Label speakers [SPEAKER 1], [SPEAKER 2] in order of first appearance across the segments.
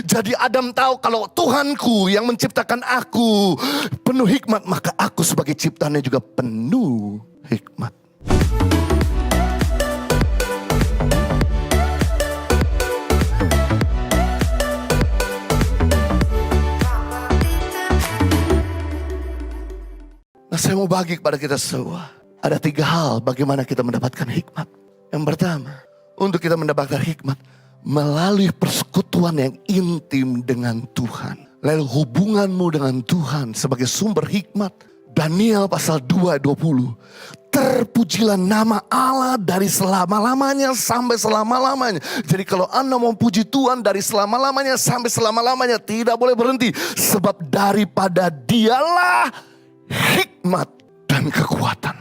[SPEAKER 1] Jadi Adam tahu kalau Tuhanku yang menciptakan aku penuh hikmat, maka aku sebagai ciptaannya juga penuh hikmat. Nah, saya mau bagi kepada kita semua. Ada 3 hal bagaimana kita mendapatkan hikmat. Yang pertama, untuk kita mendapatkan hikmat melalui persekutuan yang intim dengan Tuhan. Lalu hubunganmu dengan Tuhan sebagai sumber hikmat. Daniel pasal 2 ayat 20. Terpujilah nama Allah dari selama-lamanya sampai selama-lamanya. Jadi kalau Anda mau puji Tuhan dari selama-lamanya sampai selama-lamanya, tidak boleh berhenti. Sebab daripada Dialah hikmat dan kekuatan.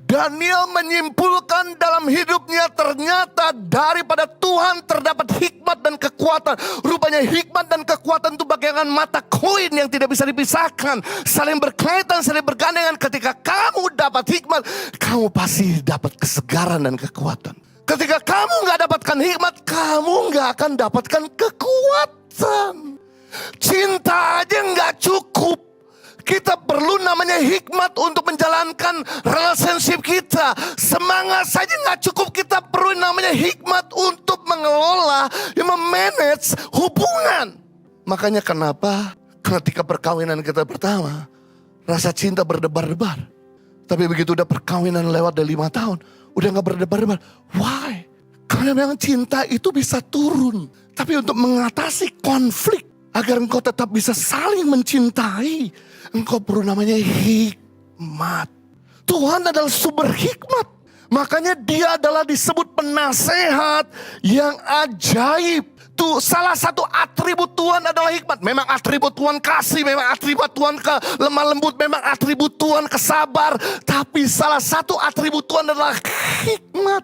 [SPEAKER 1] Daniel menyimpulkan dalam hidupnya ternyata daripada Tuhan terdapat hikmat dan kekuatan. Rupanya hikmat dan kekuatan itu bagaikan mata koin yang tidak bisa dipisahkan. Saling berkaitan, saling bergandengan. Ketika kamu dapat hikmat, kamu pasti dapat kesegaran dan kekuatan. Ketika kamu gak dapatkan hikmat, kamu gak akan dapatkan kekuatan. Cinta aja gak cukup. Kita perlu namanya hikmat untuk menjalankan relationship kita. Semangat saja gak cukup, kita perlu namanya hikmat untuk mengelola, memanage hubungan. Makanya kenapa ketika perkawinan kita pertama, rasa cinta berdebar-debar. Tapi begitu udah perkawinan lewat dari 5 tahun, udah gak berdebar-debar. Why? Karena memang cinta itu bisa turun. Tapi untuk mengatasi konflik, agar engkau tetap bisa saling mencintai, engkau perlu namanya hikmat. Tuhan adalah sumber hikmat. Makanya dia adalah disebut penasehat yang ajaib. Tuh, salah satu atribut Tuhan adalah hikmat. Memang atribut Tuhan kasih, memang atribut Tuhan lemah lembut, memang atribut Tuhan kesabar. Tapi salah satu atribut Tuhan adalah hikmat.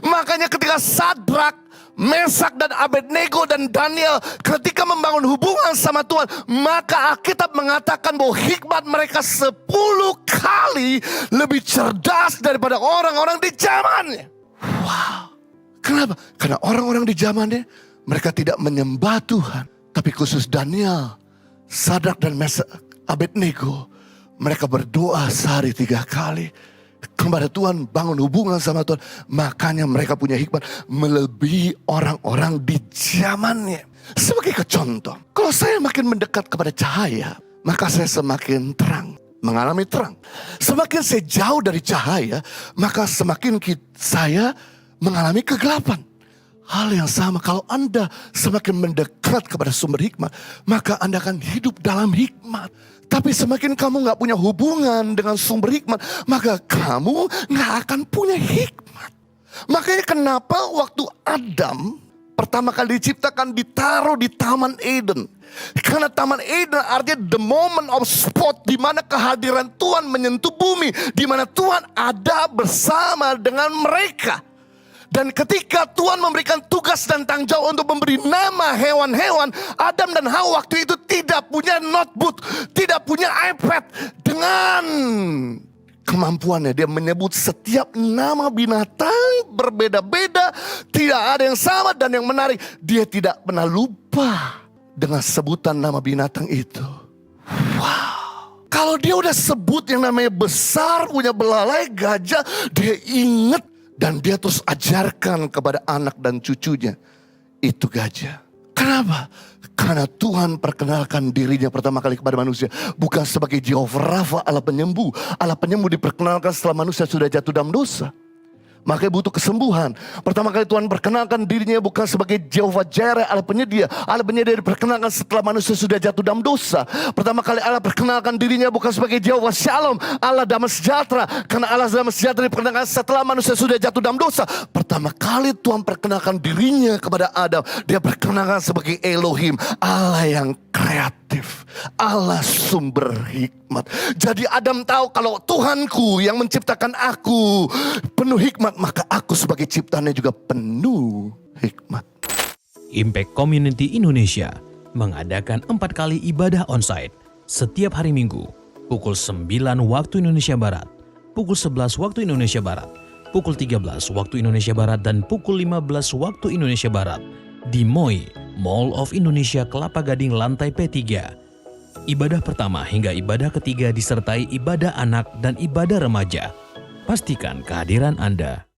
[SPEAKER 1] Makanya ketika Sadrak, Mesak dan Abednego dan Daniel ketika membangun hubungan sama Tuhan, maka Alkitab mengatakan bahwa hikmat mereka 10 kali lebih cerdas daripada orang-orang di zamannya. Wow. Kenapa? Karena orang-orang di zamannya mereka tidak menyembah Tuhan. Tapi khusus Daniel, Sadrak dan Mesak, Abednego, mereka berdoa sehari 3 kali kepada Tuhan, bangun hubungan sama Tuhan. Makanya mereka punya hikmat melebihi orang-orang di zamannya. Sebagai contoh, kalau saya makin mendekat kepada cahaya, maka saya semakin terang, mengalami terang. Semakin saya jauh dari cahaya, maka semakin saya mengalami kegelapan. Hal yang sama, kalau Anda semakin mendekat kepada sumber hikmat, maka Anda akan hidup dalam hikmat. Tapi semakin kamu gak punya hubungan dengan sumber hikmat, maka kamu gak akan punya hikmat. Makanya kenapa waktu Adam pertama kali diciptakan ditaruh di Taman Eden. Karena Taman Eden artinya the moment of spot, di mana kehadiran Tuhan menyentuh bumi, di mana Tuhan ada bersama dengan mereka. Dan ketika Tuhan memberikan tugas dan tanggung jawab untuk memberi nama hewan-hewan, Adam dan Hawa waktu itu tidak punya notebook, tidak punya iPad. Dengan kemampuannya dia menyebut setiap nama binatang berbeda-beda, tidak ada yang sama. Dan yang menarik, dia tidak pernah lupa dengan sebutan nama binatang itu. Wow. Kalau dia udah sebut yang namanya besar, punya belalai, gajah, dia ingat. Dan dia terus ajarkan kepada anak dan cucunya, itu gajah. Kenapa? Karena Tuhan perkenalkan dirinya pertama kali kepada manusia. Bukan sebagai Jehovah Rafa, Allah penyembuh. Allah penyembuh diperkenalkan setelah manusia sudah jatuh dalam dosa. Makanya butuh kesembuhan. Pertama kali Tuhan perkenalkan dirinya bukan sebagai Jehovah Jireh, Allah penyedia. Allah penyedia diperkenalkan setelah manusia sudah jatuh dalam dosa. Pertama kali Allah perkenalkan dirinya bukan sebagai Jehovah Shalom, Allah damai sejahtera. Karena Allah damai sejahtera diperkenalkan setelah manusia sudah jatuh dalam dosa. Pertama kali Tuhan perkenalkan dirinya kepada Adam, dia perkenalkan sebagai Elohim, Allah yang kreatif, Allah sumber hikmat. Jadi Adam tahu kalau Tuhanku yang menciptakan aku penuh hikmat, maka aku sebagai ciptaannya juga penuh hikmat.
[SPEAKER 2] Impact Community Indonesia mengadakan 4 kali ibadah onsite setiap hari Minggu pukul 9 waktu Indonesia Barat, pukul 11 waktu Indonesia Barat, pukul 13 waktu Indonesia Barat, dan pukul 15 waktu Indonesia Barat di MOI Mall of Indonesia Kelapa Gading lantai P3. Ibadah pertama hingga ibadah ketiga disertai ibadah anak dan ibadah remaja. Pastikan kehadiran Anda.